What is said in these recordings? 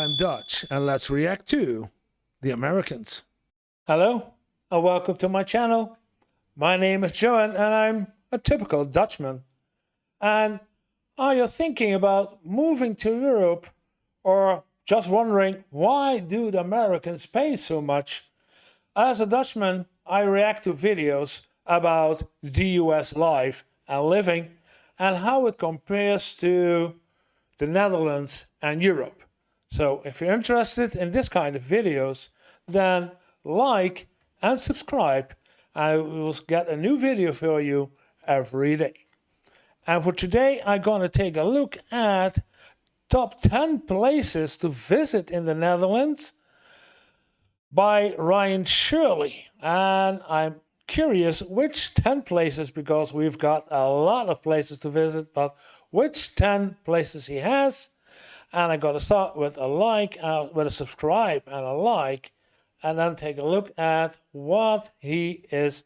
I'm Dutch, and let's react to the Americans. Hello, and welcome to my channel. My name is Johan, and I'm a typical Dutchman. And are you thinking about moving to Europe, or just wondering why do the Americans pay so much? As a Dutchman, I react to videos about the US life and living and how it compares to the Netherlands and Europe. So if you're interested in this kind of videos, then like and subscribe, and we will get a new video for you every day. And for today, I'm gonna take a look at top 10 places to visit in the Netherlands by Ryan Shirley. And I'm curious which 10 places, because we've got a lot of places to visit, but which 10 places he has. And I got to start with a like, with a subscribe and a like, and then take a look at what he is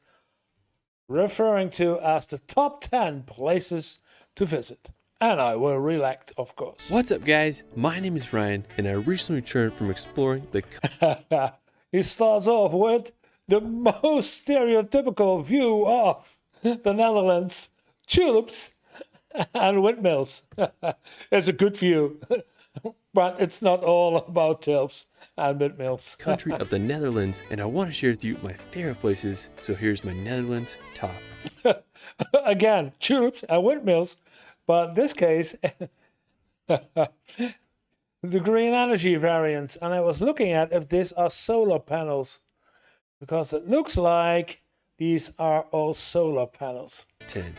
referring to as the top 10 places to visit. And I will react, of course. What's up, guys? My name is Ryan, and I recently returned from exploring the... He starts off with the most stereotypical view of the Netherlands: tulips and windmills. It's a good view. But it's not all about tulips and windmills. country of the Netherlands, and I want to share with you my favorite places. So here's my Netherlands top. Again, tulips and windmills, but in this case, the green energy variants. And I was looking at if these are solar panels, because it looks like these are all solar panels. 10.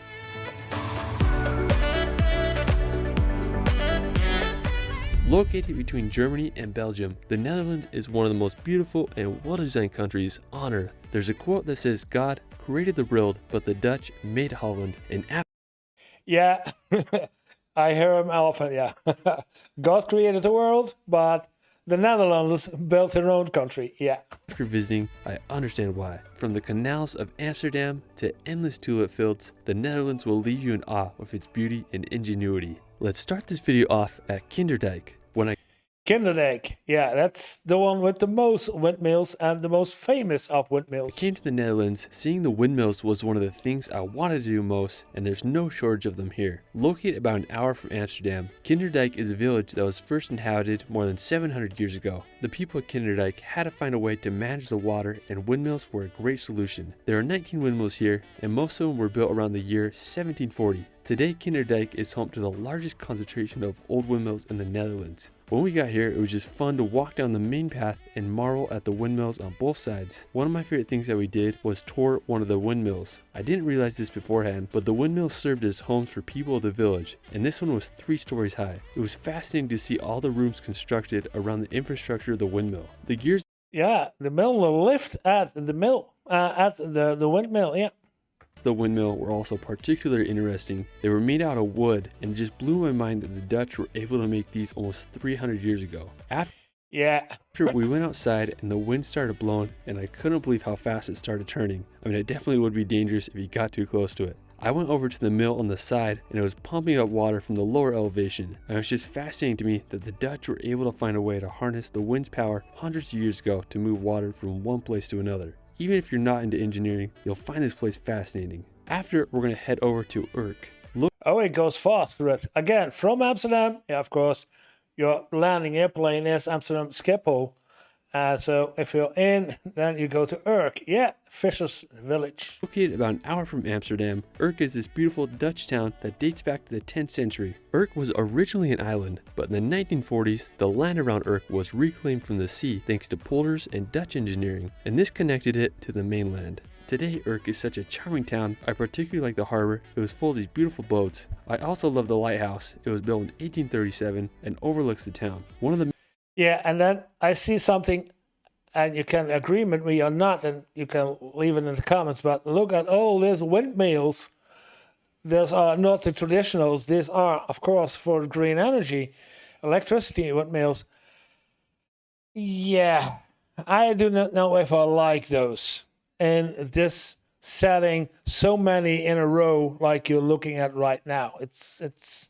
Located between Germany and Belgium, the Netherlands is one of the most beautiful and well-designed countries on earth. There's a quote that says, "God created the world, but the Dutch made Holland." And yeah, I hear him often, yeah. God created the world, but the Netherlands built their own country, yeah. after visiting, I understand why. From the canals of Amsterdam to endless tulip fields, the Netherlands will leave you in awe with its beauty and ingenuity. Let's start this video off at Kinderdijk. Kinderdijk, yeah, that's the one with the most windmills and the most famous of windmills. I came to the Netherlands, seeing the windmills was one of the things I wanted to do most, and there's no shortage of them here. Located about an hour from Amsterdam, Kinderdijk is a village that was first inhabited more than 700 years ago. The people at Kinderdijk had to find a way to manage the water, and windmills were a great solution. There are 19 windmills here, and most of them were built around the year 1740. Today, Kinderdijk is home to the largest concentration of old windmills in the Netherlands. When we got here, it was just fun to walk down the main path and marvel at the windmills on both sides. One of my favorite things that we did was tour one of the windmills. I didn't realize this beforehand, but the windmills served as homes for people of the village, and this one was 3 stories high. It was fascinating to see all the rooms constructed around the infrastructure of the windmill. The gears... Yeah, the mill lived at the mill, at the windmill, yeah. The windmill were also particularly interesting. They were made out of wood, and it just blew my mind that the Dutch were able to make these almost 300 years ago. After we went outside and the wind started blowing, and I couldn't believe how fast it started turning. I mean, it definitely would be dangerous if you got too close to it. I went over to the mill on the side, and it was pumping up water from the lower elevation, and it was just fascinating to me that the Dutch were able to find a way to harness the wind's power hundreds of years ago to move water from one place to another. Even if you're not into engineering, you'll find this place fascinating. After, we're going to head over to Urk. Oh, it goes fast, right? Again, from Amsterdam, yeah, of course, your landing airplane is Amsterdam Schiphol. So if you're in, then you go to Urk. Yeah, Fishers Village. Located about an hour from Amsterdam, Urk is this beautiful Dutch town that dates back to the 10th century. Urk was originally an island, but in the 1940s, the land around Urk was reclaimed from the sea thanks to polders and Dutch engineering, and this connected it to the mainland. Today, Urk is such a charming town. I particularly like the harbor. It was full of these beautiful boats. I also love the lighthouse. It was built in 1837 and overlooks the town. Yeah, and then I see something, and you can agree with me or not, and you can leave it in the comments, but look at all these windmills. These are not the traditionals. These are, of course, for green energy, electricity windmills. Yeah, I do not know if I like those. In this setting, so many in a row like you're looking at right now. It's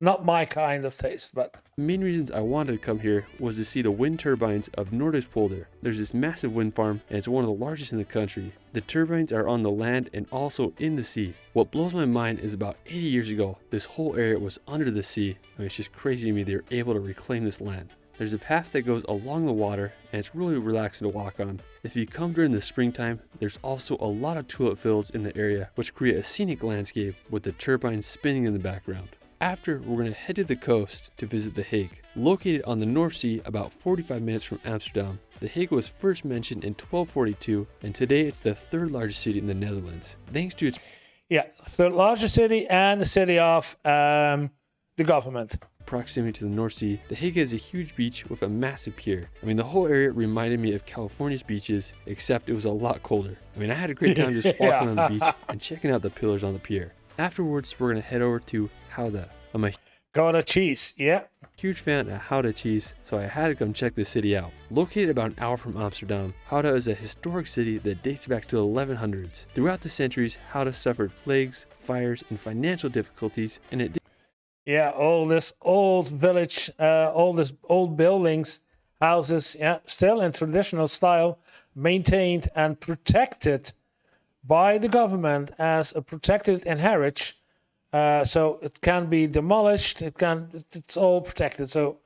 not my kind of taste, but The main reasons I wanted to come here was to see the wind turbines of Noorderspolder. There's this massive wind farm and it's one of the largest in the country. The turbines are on the land and also in the sea. What blows my mind is about 80 years ago, this whole area was under the sea. I mean, it's just crazy to me they were able to reclaim this land. There's a path that goes along the water and it's really relaxing to walk on. If you come during the springtime, there's also a lot of tulip fields in the area which create a scenic landscape with the turbines spinning in the background. After, we're going to head to the coast to visit The Hague. Located on the North Sea about 45 minutes from Amsterdam, The Hague was first mentioned in 1242 and today it's the third largest city in the Netherlands. Thanks to its the largest city and the city of the government. proximity to the North Sea, The Hague has a huge beach with a massive pier. I mean, the whole area reminded me of California's beaches, except it was a lot colder. I mean, I had a great time just walking on the beach and checking out the pillars on the pier. Afterwards, we're going to head over to Gouda. I'm a Gouda cheese, yeah. huge fan of Gouda cheese, so I had to come check this city out. Located about an hour from Amsterdam, Gouda is a historic city that dates back to the 1100s. Throughout the centuries, Gouda suffered plagues, fires, and financial difficulties, and it Yeah, all this old village, all this old buildings, houses, yeah, still in traditional style, maintained and protected by the government as a protected heritage. So it can be demolished. It's all protected. So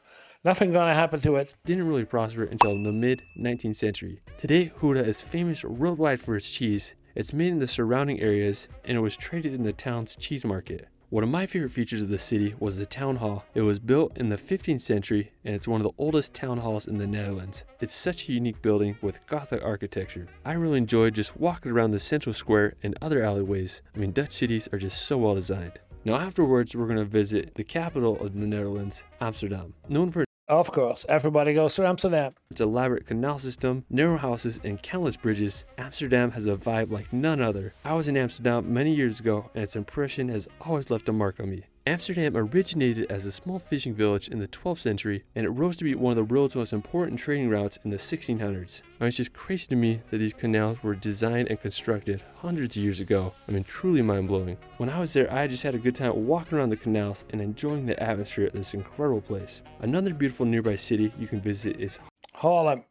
nothing gonna happen to it. didn't really prosper until the mid-19th century. Today, Gouda is famous worldwide for its cheese. It's made in the surrounding areas, and it was traded in the town's cheese market. One of my favorite features of the city was the town hall. It was built in the 15th century and it's one of the oldest town halls in the Netherlands. It's such a unique building with Gothic architecture. I really enjoyed just walking around the central square and other alleyways. I mean, Dutch cities are just so well designed. Now afterwards, we're going to visit the capital of the Netherlands, Amsterdam. Known for Of course, everybody goes to Amsterdam. its elaborate canal system, narrow houses, and countless bridges, Amsterdam has a vibe like none other. I was in Amsterdam many years ago, and its impression has always left a mark on me. Amsterdam originated as a small fishing village in the 12th century, and it rose to be one of the world's most important trading routes in the 1600s. It's just crazy to me that these canals were designed and constructed hundreds of years ago. I mean, truly mind-blowing. When I was there, I just had a good time walking around the canals and enjoying the atmosphere at this incredible place. Another beautiful nearby city you can visit is Haarlem.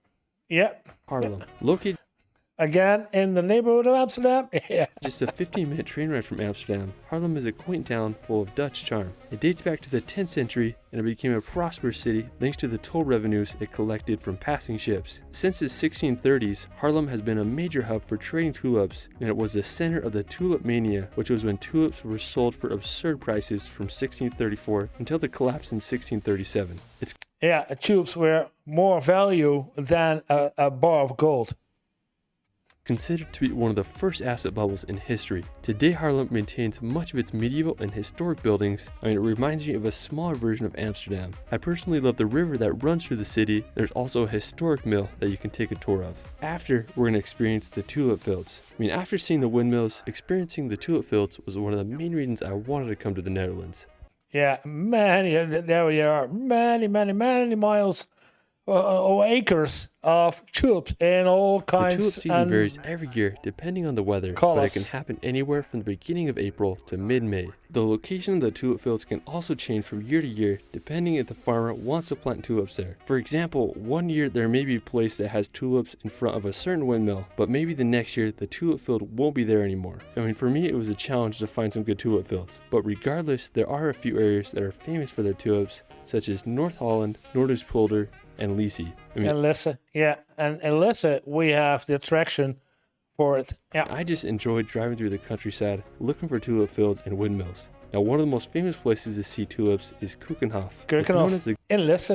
Yep. Haarlem. Located Again, in the neighborhood of Amsterdam. Yeah. just a 15-minute train ride from Amsterdam, Haarlem is a quaint town full of Dutch charm. It dates back to the 10th century and it became a prosperous city thanks to the toll revenues it collected from passing ships. Since the 1630s, Haarlem has been a major hub for trading tulips, and it was the center of the tulip mania, which was when tulips were sold for absurd prices from 1634 until the collapse in 1637. Tulips were more value than a bar of gold. Considered to be one of the first asset bubbles in history. Today, Haarlem maintains much of its medieval and historic buildings. It reminds me of a smaller version of Amsterdam. I personally love the river that runs through the city. There's also a historic mill that you can take a tour of. After, we're going to experience the tulip fields. After seeing the windmills, experiencing the tulip fields was one of the main reasons I wanted to come to the Netherlands. Yeah, there we are. Many miles or acres of tulips in all The kinds. tulip season varies every year depending on the weather, but it Colours. can happen anywhere from the beginning of April to mid-May. The location of the tulip fields can also change from year to year depending if the farmer wants to plant tulips there. For example, one year there may be a place that has tulips in front of a certain windmill, but maybe the next year the tulip field won't be there anymore. For me it was a challenge to find some good tulip fields, but regardless, there are a few areas that are famous for their tulips, such as North Holland, Noorderspolder, and Lisse. And Lisse, yeah. And in Lisse, we have the attraction for it. Yeah. I just enjoyed driving through the countryside, looking for tulip fields and windmills. Now, one of the most famous places to see tulips is Keukenhof. It's known as the in Lisse.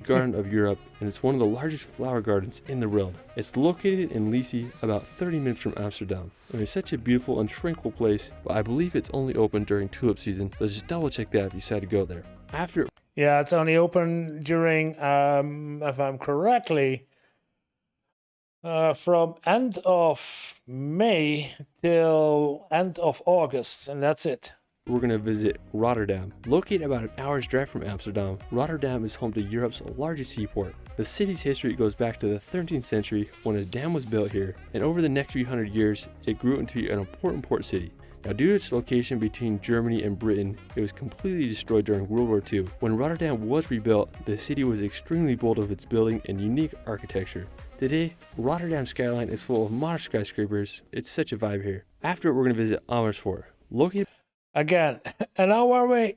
Garden of Europe, and it's one of the largest flower gardens in the world. It's located in Lisse, about 30 minutes from Amsterdam. It's such a beautiful and tranquil place, but I believe it's only open during tulip season, so just double check that if you decide to go there. After Yeah, it's only open during, if I'm correctly, from end of May till end of August, and that's it. we're going to visit Rotterdam. Located about an hour's drive from Amsterdam, Rotterdam is home to Europe's largest seaport. The city's history goes back to the 13th century when a dam was built here, and over the next few hundred years, it grew into an important port city. Now, due to its location between Germany and Britain, it was completely destroyed during World War II. When Rotterdam was rebuilt, the city was extremely bold of its building and unique architecture. Today, Rotterdam's skyline is full of modern skyscrapers. It's such a vibe here. After we're going to visit Amersfoort, located Again, an hour away.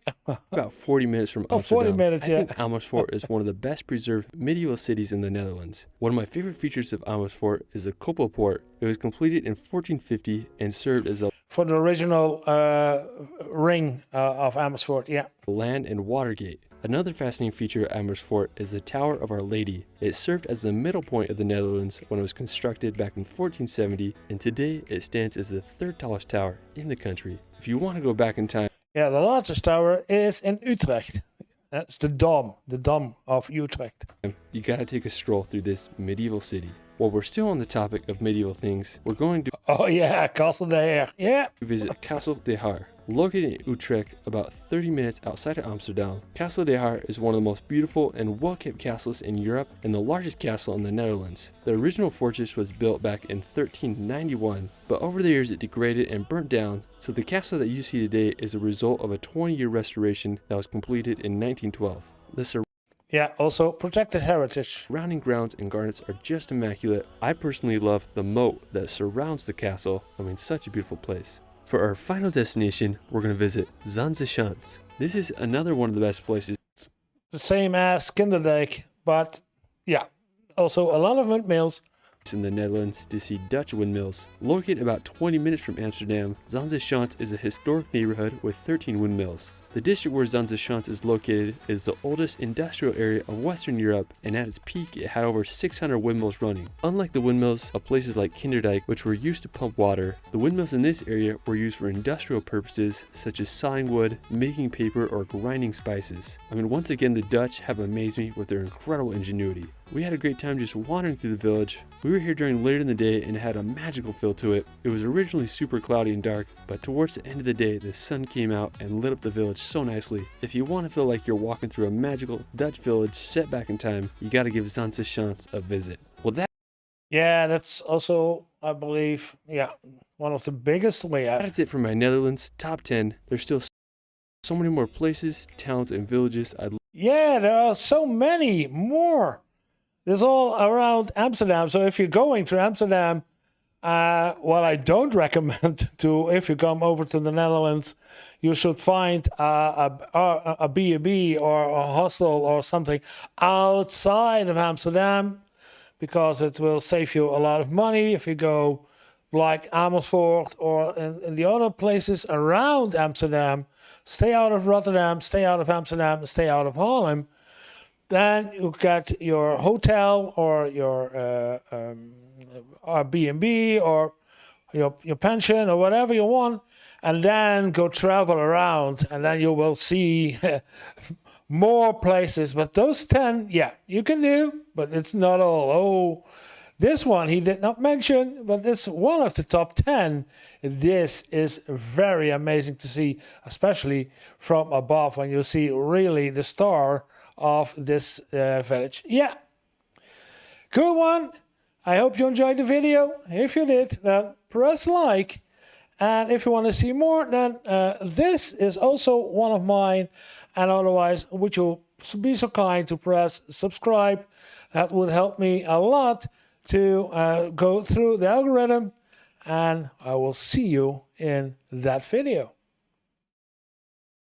about 40 minutes from Amsterdam. 40 minutes, yeah. I think Amersfoort is one of the best preserved medieval cities in the Netherlands. One of my favorite features of Amersfoort is the Koppelpoort. It was completed in 1450 and served as a For the original ring of Amersfoort, yeah. land and water gate. Another fascinating feature of Amersfoort is the Tower of Our Lady. It served as the middle point of the Netherlands when it was constructed back in 1470, and today it stands as the third tallest tower in the country. If you want to go back in time, Yeah, the largest tower is in Utrecht. That's the Dom of Utrecht. you gotta take a stroll through this medieval city. While we're still on the topic of medieval things, we're going to Oh yeah, Castle de Heer. Yeah. visit Castle de Haar. Located in Utrecht, about 30 minutes outside of Amsterdam, Castle de Haar is one of the most beautiful and well-kept castles in Europe and the largest castle in the Netherlands. The original fortress was built back in 1391, but over the years it degraded and burnt down, so the castle that you see today is a result of a 20-year restoration that was completed in 1912. The Yeah, also protected heritage. surrounding grounds and gardens are just immaculate. I personally love the moat that surrounds the castle. I mean, such a beautiful place. For our final destination, we're going to visit Zandschans. This is another one of the best places The same as Kinderdijk, but yeah, also a lot of windmills. in the Netherlands to see Dutch windmills. Located about 20 minutes from Amsterdam, Zandschans is a historic neighborhood with 13 windmills. The district where Zandschans is located is the oldest industrial area of Western Europe, and at its peak it had over 600 windmills running. Unlike the windmills of places like Kinderdijk, which were used to pump water, the windmills in this area were used for industrial purposes such as sawing wood, making paper, or grinding spices. I mean, once again, the Dutch have amazed me with their incredible ingenuity. We had a great time just wandering through the village. We were here during later in the day and it had a magical feel to it. It was originally super cloudy and dark, but towards the end of the day, the sun came out and lit up the village so nicely. If you want to feel like you're walking through a magical Dutch village set back in time, you gotta give Zandschans a visit. Well, Yeah, that's also, I believe, yeah, one of the biggest that's it for my Netherlands top 10. There's still so many more places, towns, and villages Yeah, there are so many more. This is all around Amsterdam. So if you're going to Amsterdam, what I don't recommend to, if you come over to the Netherlands, you should find a B&B or a hostel or something outside of Amsterdam, because it will save you a lot of money if you go like Amersfoort or in the other places around Amsterdam. Stay out of Rotterdam, stay out of Amsterdam, stay out of Haarlem. Then you get your hotel or your B&B or your pension or whatever you want, and then go travel around, and then you will see more places. But those 10, yeah, you can do, but it's not all. Oh, this one he did not mention, but it's one of the top 10. This is very amazing to see, especially from above, when you see really the star of this village. Yeah, cool one. I hope you enjoyed the video. If you did, then press like, and if you want to see more, then this is also one of mine, and otherwise would you be so kind to press subscribe. That would help me a lot to go through the algorithm, and I will see you in that video.